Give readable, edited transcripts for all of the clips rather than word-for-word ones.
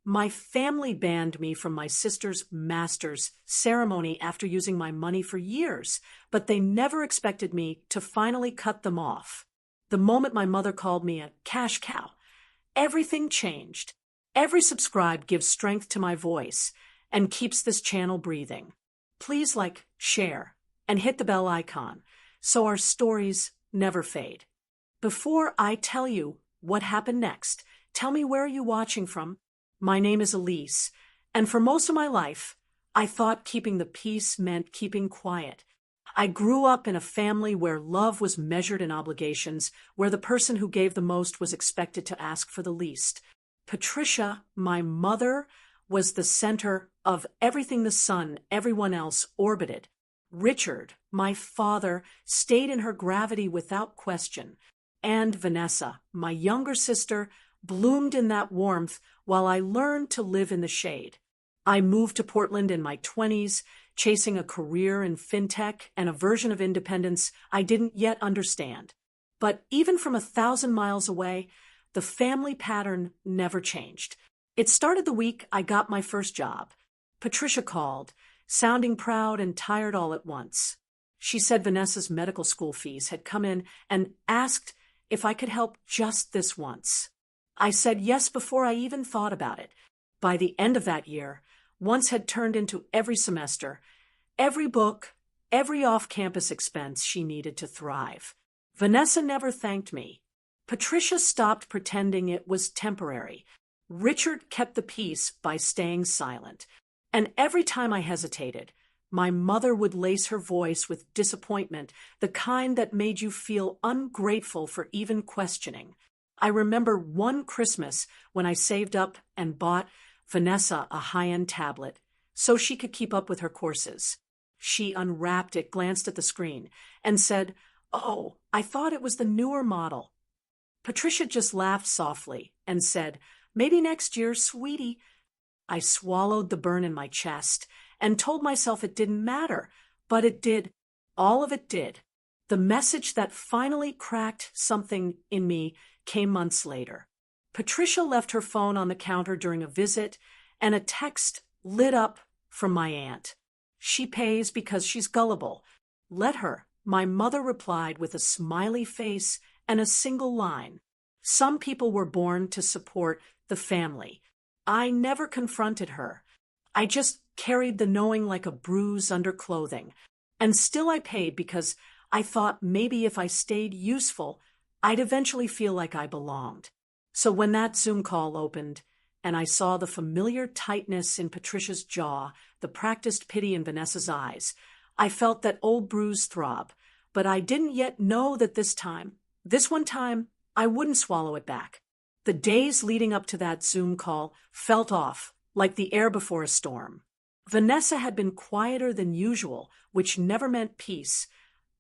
My family banned me from my sister's master's ceremony after using my money for years, but they never expected me to finally cut them off. The moment my mother called me a cash cow, everything changed. Every subscribe gives strength to my voice and keeps this channel breathing. Please like, share, and hit the bell icon so our stories never fade. Before I tell you what happened next, tell me, where are you watching from? My name is Elise, and for most of my life, I thought keeping the peace meant keeping quiet. I grew up in a family where love was measured in obligations, where the person who gave the most was expected to ask for the least. Patricia, my mother, was the center of everything the sun everyone else orbited. Richard, my father, stayed in her gravity without question. And Vanessa, my younger sister, bloomed in that warmth while I learned to live in the shade. I moved to Portland in my 20s, chasing a career in fintech and a version of independence I didn't yet understand. But even from 1,000 miles away, the family pattern never changed. It started the week I got my first job. Patricia called, sounding proud and tired all at once. She said Vanessa's medical school fees had come in and asked if I could help just this once. I said yes before I even thought about it. By the end of that year, once had turned into every semester, every book, every off-campus expense she needed to thrive. Vanessa never thanked me. Patricia stopped pretending it was temporary. Richard kept the peace by staying silent. And every time I hesitated, my mother would lace her voice with disappointment, the kind that made you feel ungrateful for even questioning. I remember one Christmas when I saved up and bought Vanessa a high-end tablet so she could keep up with her courses. She unwrapped it, glanced at the screen, and said, "Oh, I thought it was the newer model." Patricia just laughed softly and said, "Maybe next year, sweetie." I swallowed the burn in my chest and told myself it didn't matter, but it did. All of it did. The message that finally cracked something in me came months later. Patricia left her phone on the counter during a visit, and a text lit up from my aunt. "She pays because she's gullible. Let her," my mother replied with a smiley face and a single line. Some people were born to support the family. I never confronted her. I just carried the knowing like a bruise under clothing. And still I paid because I thought maybe if I stayed useful, I'd eventually feel like I belonged. So when that Zoom call opened, and I saw the familiar tightness in Patricia's jaw, the practiced pity in Vanessa's eyes, I felt that old bruise throb. But I didn't yet know that this one time, I wouldn't swallow it back. The days leading up to that Zoom call felt off, like the air before a storm. Vanessa had been quieter than usual, which never meant peace,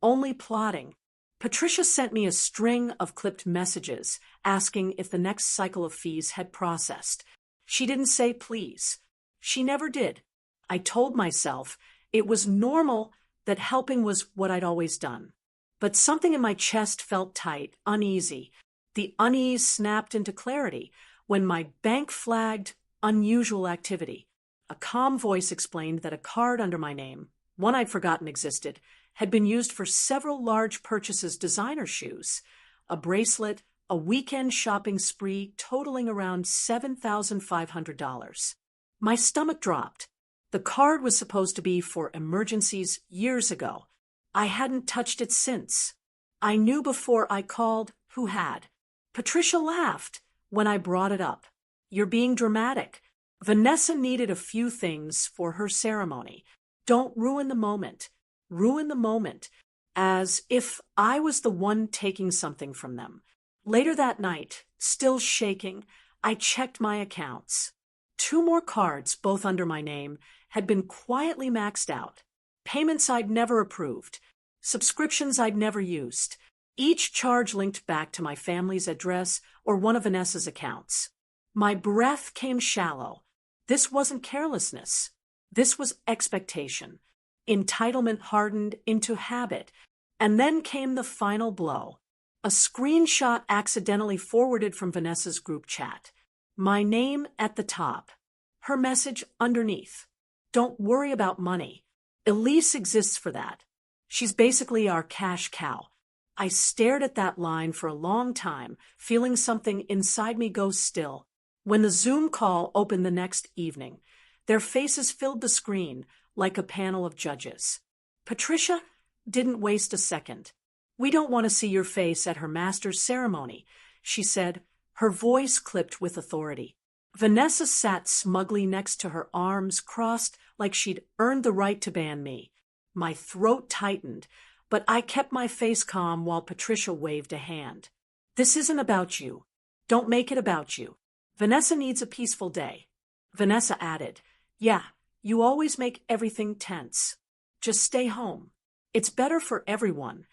only plotting. Patricia sent me a string of clipped messages asking if the next cycle of fees had processed. She didn't say please. She never did. I told myself it was normal, that helping was what I'd always done. But something in my chest felt tight, uneasy. The unease snapped into clarity when my bank flagged unusual activity. A calm voice explained that a card under my name, one I'd forgotten existed, had been used for several large purchases: designer shoes, a bracelet, a weekend shopping spree totaling around $7,500. My stomach dropped. The card was supposed to be for emergencies years ago. I hadn't touched it since. I knew before I called who had. Patricia laughed when I brought it up. "You're being dramatic. Vanessa needed a few things for her ceremony. Don't ruin the moment." Ruin the moment, as if I was the one taking something from them. Later that night, still shaking, I checked my accounts. 2 more cards, both under my name, had been quietly maxed out. Payments I'd never approved. Subscriptions I'd never used. Each charge linked back to my family's address or one of Vanessa's accounts. My breath came shallow. This wasn't carelessness. This was expectation. Entitlement hardened into habit. And then came the final blow. A screenshot accidentally forwarded from Vanessa's group chat. My name at the top. Her message underneath: don't worry about money. Elise exists for that. She's basically our cash cow. I stared at that line for a long time, feeling something inside me go still. When the Zoom call opened the next evening, their faces filled the screen like a panel of judges. Patricia didn't waste a second. "We don't want to see your face at her master's ceremony," she said, her voice clipped with authority. Vanessa sat smugly next to her, arms crossed like she'd earned the right to ban me. My throat tightened, but I kept my face calm while Patricia waved a hand. "This isn't about you. Don't make it about you. Vanessa needs a peaceful day." Vanessa added, "Yeah, you always make everything tense. Just stay home. It's better for everyone."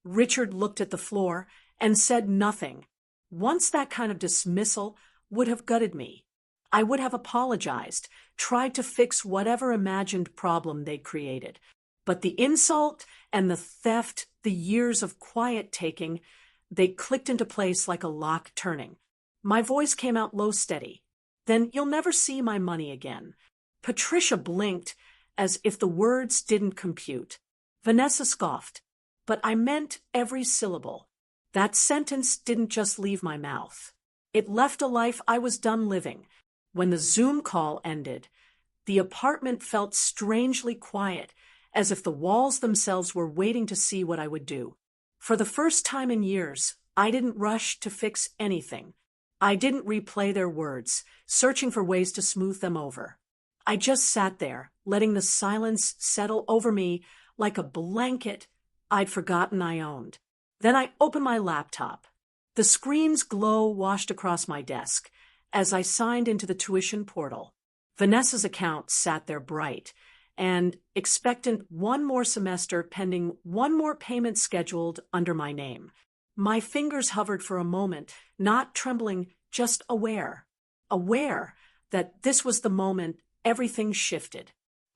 Richard looked at the floor and said nothing. Once that kind of dismissal would have gutted me. I would have apologized, tried to fix whatever imagined problem they'd created. But the insult and the theft, the years of quiet taking, they clicked into place like a lock turning. My voice came out low, steady. "Then you'll never see my money again." Patricia blinked as if the words didn't compute. Vanessa scoffed. But I meant every syllable. That sentence didn't just leave my mouth. It left a life I was done living. When the Zoom call ended, the apartment felt strangely quiet, as if the walls themselves were waiting to see what I would do. For the first time in years, I didn't rush to fix anything. I didn't replay their words, searching for ways to smooth them over. I just sat there, letting the silence settle over me like a blanket I'd forgotten I owned. Then I opened my laptop. The screen's glow washed across my desk as I signed into the tuition portal. Vanessa's account sat there bright and expectant, one more semester pending, one more payment scheduled under my name. My fingers hovered for a moment, not trembling, just aware. Aware that this was the moment everything shifted.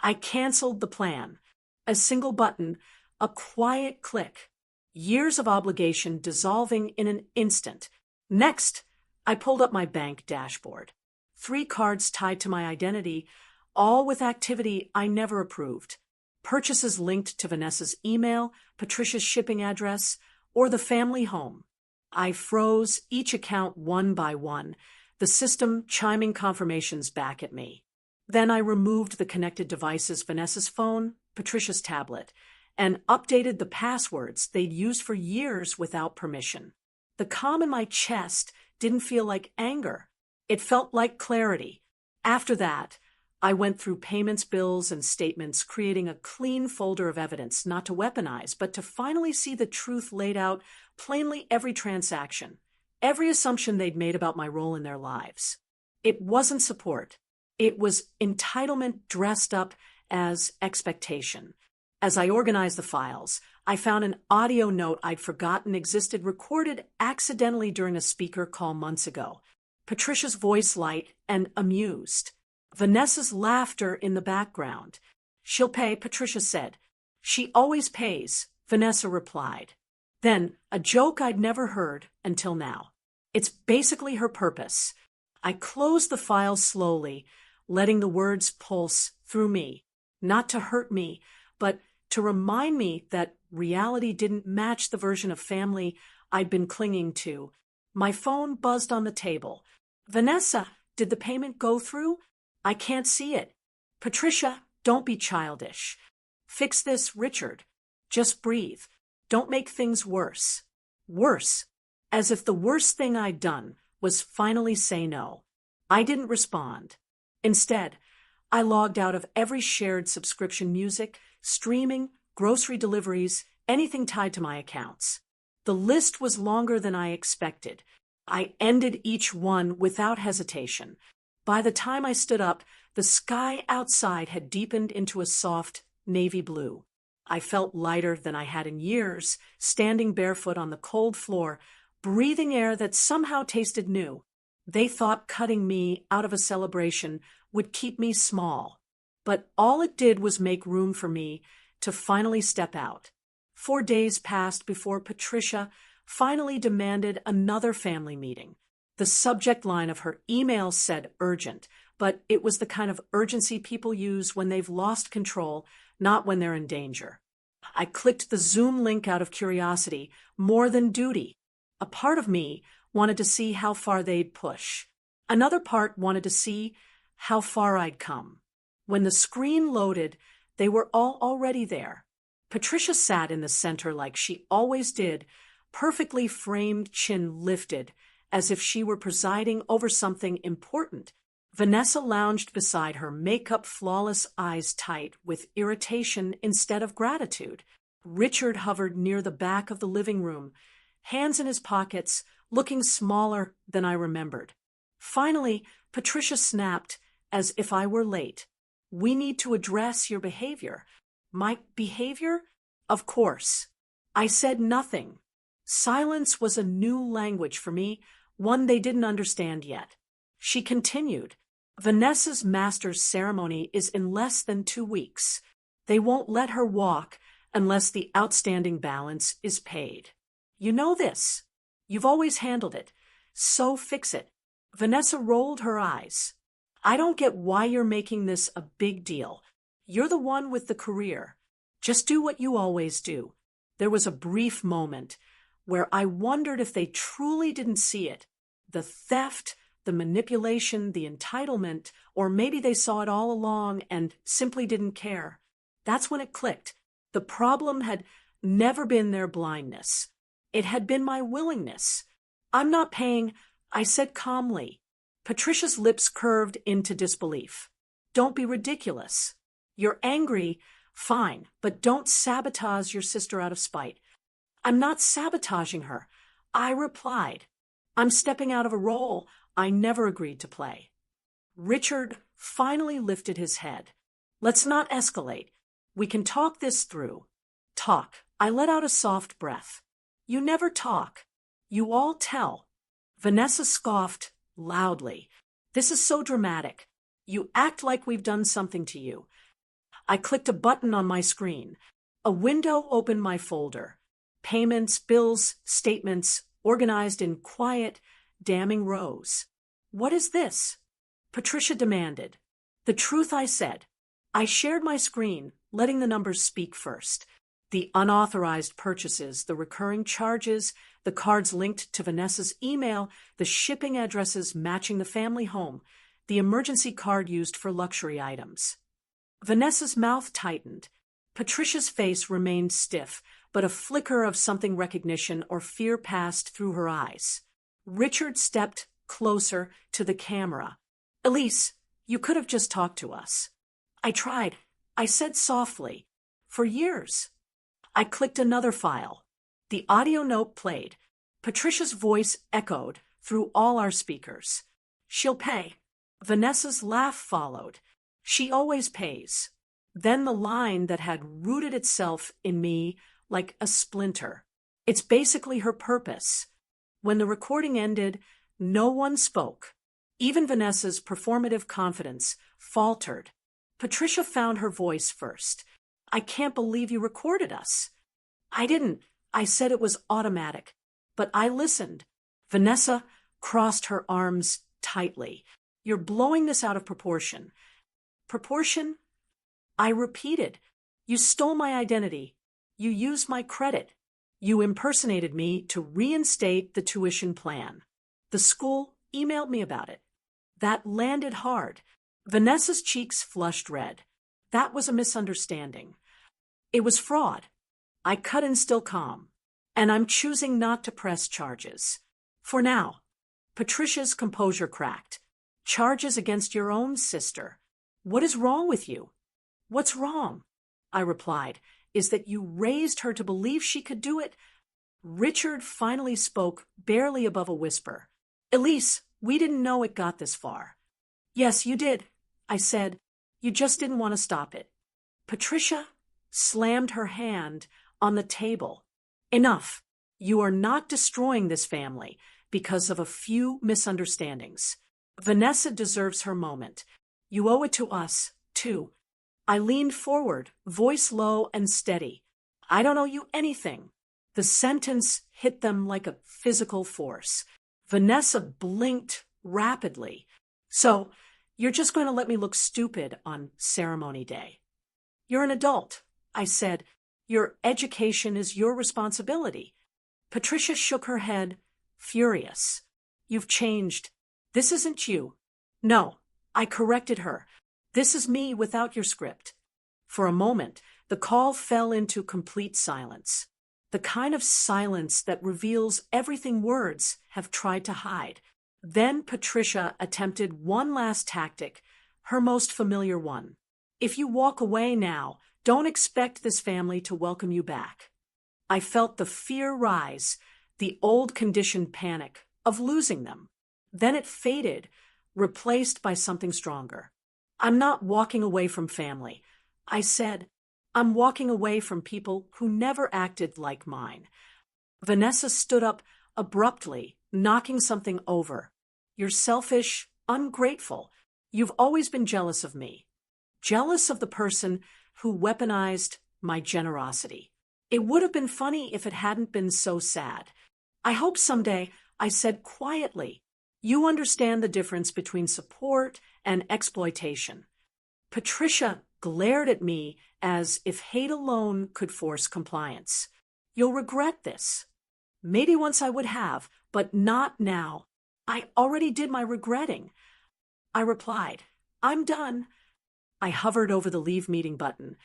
I canceled the plan. A single button, a quiet click. Years of obligation dissolving in an instant. Next, I pulled up my bank dashboard. 3 cards tied to my identity, all with activity I never approved. Purchases linked to Vanessa's email, Patricia's shipping address, or the family home. I froze each account one by one, the system chiming confirmations back at me. Then I removed the connected devices, Vanessa's phone, Patricia's tablet, and updated the passwords they'd used for years without permission. The calm in my chest didn't feel like anger. It felt like clarity. After that, I went through payments, bills, and statements, creating a clean folder of evidence, not to weaponize, but to finally see the truth laid out plainly, every transaction, every assumption they'd made about my role in their lives. It wasn't support. It was entitlement dressed up as expectation. As I organized the files, I found an audio note I'd forgotten existed, recorded accidentally during a speaker call months ago. Patricia's voice light and amused. Vanessa's laughter in the background. "She'll pay," Patricia said. "She always pays," Vanessa replied. Then, a joke I'd never heard until now. "It's basically her purpose." I closed the file slowly, letting the words pulse through me, not to hurt me, but to remind me that reality didn't match the version of family I'd been clinging to. My phone buzzed on the table. "Vanessa, did the payment go through? I can't see it." "Patricia, don't be childish. Fix this, Richard. Just breathe. Don't make things worse." Worse. As if the worst thing I'd done was finally say no. I didn't respond. Instead, I logged out of every shared subscription, music, streaming, grocery deliveries, anything tied to my accounts. The list was longer than I expected. I ended each one without hesitation. By the time I stood up, the sky outside had deepened into a soft navy blue. I felt lighter than I had in years, standing barefoot on the cold floor, breathing air that somehow tasted new. They thought cutting me out of a celebration would keep me small. But all it did was make room for me to finally step out. 4 days passed before Patricia finally demanded another family meeting. The subject line of her email said urgent, but it was the kind of urgency people use when they've lost control, not when they're in danger. I clicked the Zoom link out of curiosity, more than duty. A part of me wanted to see how far they'd push. Another part wanted to see how far I'd come. When the screen loaded, they were all already there. Patricia sat in the center like she always did, perfectly framed, chin lifted, as if she were presiding over something important. Vanessa lounged beside her, makeup flawless, eyes tight, with irritation instead of gratitude. Richard hovered near the back of the living room, hands in his pockets, looking smaller than I remembered. Finally, Patricia snapped, as if I were late. "We need to address your behavior." "My behavior?" "Of course." I said nothing. Silence was a new language for me, one they didn't understand yet. She continued, "Vanessa's master's ceremony is in less than 2 weeks. They won't let her walk unless the outstanding balance is paid. You know this. You've always handled it. So fix it." Vanessa rolled her eyes. "I don't get why you're making this a big deal. You're the one with the career. Just do what you always do." There was a brief moment where I wondered if they truly didn't see it. The theft, the manipulation, the entitlement, or maybe they saw it all along and simply didn't care. That's when it clicked. The problem had never been their blindness. It had been my willingness. "I'm not paying," I said calmly. Patricia's lips curved into disbelief. "Don't be ridiculous. You're angry, fine, but don't sabotage your sister out of spite." "I'm not sabotaging her," I replied. "I'm stepping out of a role I never agreed to play." Richard finally lifted his head. "Let's not escalate. We can talk this through." "Talk." I let out a soft breath. "You never talk. You all tell." Vanessa scoffed loudly. "This is so dramatic. You act like we've done something to you." I clicked a button on my screen. A window opened my folder. Payments, bills, statements, organized in quiet, damning rows. "What is this?" Patricia demanded. "The truth," I said. I shared my screen, letting the numbers speak first. The unauthorized purchases, the recurring charges, the cards linked to Vanessa's email, the shipping addresses matching the family home, the emergency card used for luxury items. Vanessa's mouth tightened. Patricia's face remained stiff, but a flicker of something recognition or fear passed through her eyes. Richard stepped closer to the camera. "Elise, you could have just talked to us." "I tried," I said softly. "For years." I clicked another file. The audio note played. Patricia's voice echoed through all our speakers. "She'll pay." Vanessa's laugh followed. "She always pays." Then the line that had rooted itself in me like a splinter. "It's basically her purpose." When the recording ended, no one spoke. Even Vanessa's performative confidence faltered. Patricia found her voice first. "I can't believe you recorded us." "I didn't. I said it was automatic. But I listened." Vanessa crossed her arms tightly. "You're blowing this out of proportion." "Proportion?" I repeated. "You stole my identity. You used my credit. You impersonated me to reinstate the tuition plan. The school emailed me about it." That landed hard. Vanessa's cheeks flushed red. "That was a misunderstanding. It was fraud." I cut in still calm. "And I'm choosing not to press charges. For now." Patricia's composure cracked. "Charges against your own sister. What is wrong with you?" "What's wrong?" I replied. "Is that you raised her to believe she could do it." Richard finally spoke, barely above a whisper. "Elise, we didn't know it got this far." "Yes, you did," I said. "You just didn't want to stop it." Patricia slammed her hand on the table. "Enough. You are not destroying this family because of a few misunderstandings. Vanessa deserves her moment. You owe it to us, too." I leaned forward, voice low and steady. "I don't owe you anything." The sentence hit them like a physical force. Vanessa blinked rapidly. "So, You're just going to let me look stupid on ceremony day. You're an adult, I said. Your education is your responsibility. Patricia shook her head, furious. You've changed. This isn't you. No, I corrected her. This is me without your script. For a moment, the call fell into complete silence. The kind of silence that reveals everything words have tried to hide. Then Patricia attempted one last tactic, her most familiar one. If you walk away now, don't expect this family to welcome you back. I felt the fear rise, the old conditioned panic of losing them. Then it faded, replaced by something stronger. I'm not walking away from family. I said, I'm walking away from people who never acted like mine. Vanessa stood up abruptly, knocking something over. You're selfish, ungrateful. You've always been jealous of me. Jealous of the person who weaponized my generosity. It would have been funny if it hadn't been so sad. I hope someday, I said quietly, you understand the difference between support and exploitation. Patricia glared at me as if hate alone could force compliance. You'll regret this. Maybe once I would have, but not now. I already did my regretting. I replied, I'm done. I hovered over the leave meeting button.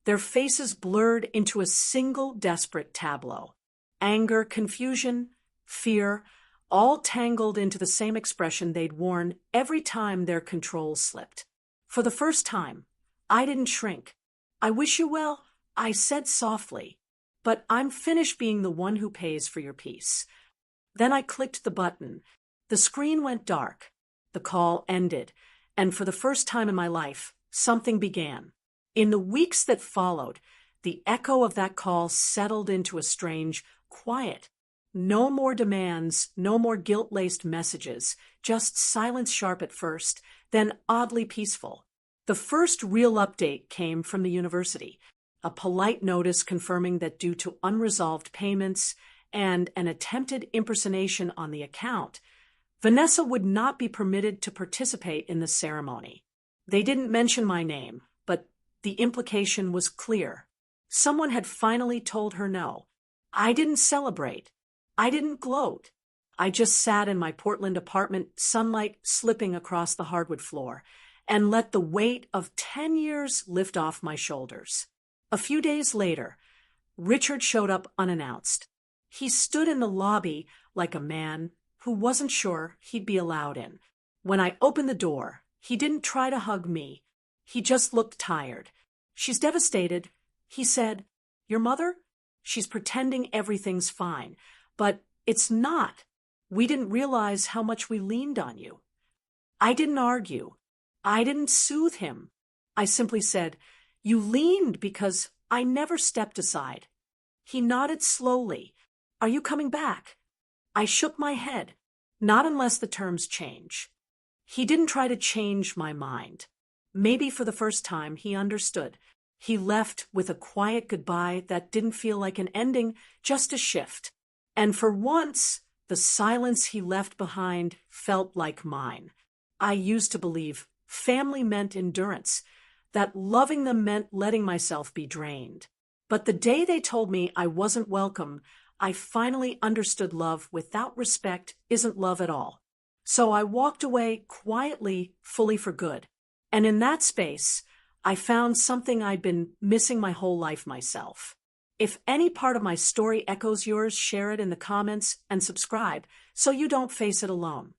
Their faces blurred into a single desperate tableau. Anger, confusion, fear, all tangled into the same expression they'd worn every time their control slipped. For the first time, I didn't shrink. I wish you well, I said softly, but I'm finished being the one who pays for your peace. Then I clicked the button. The screen went dark. The call ended, and for the first time in my life, something began. In the weeks that followed, the echo of that call settled into a strange quiet. No more demands, no more guilt-laced messages, just silence sharp at first, then oddly peaceful. The first real update came from the university, a polite notice confirming that due to unresolved payments and an attempted impersonation on the account, Vanessa would not be permitted to participate in the ceremony. They didn't mention my name, but the implication was clear. Someone had finally told her no. I didn't celebrate. I didn't gloat. I just sat in my Portland apartment, sunlight slipping across the hardwood floor, and let the weight of 10 years lift off my shoulders. A few days later, Richard showed up unannounced. He stood in the lobby like a man who wasn't sure he'd be allowed in. When I opened the door, he didn't try to hug me. He just looked tired. She's devastated. He said, Your mother? She's pretending everything's fine. But it's not. We didn't realize how much we leaned on you. I didn't argue. I didn't soothe him. I simply said, You leaned because I never stepped aside. He nodded slowly. Are you coming back? I shook my head. Not unless the terms change. He didn't try to change my mind. Maybe for the first time he understood. He left with a quiet goodbye that didn't feel like an ending, just a shift. And for once, the silence he left behind felt like mine. I used to believe family meant endurance, that loving them meant letting myself be drained. But the day they told me I wasn't welcome, I finally understood love without respect isn't love at all. So I walked away quietly, fully for good. And in that space, I found something I'd been missing my whole life myself. If any part of my story echoes yours, share it in the comments and subscribe so you don't face it alone.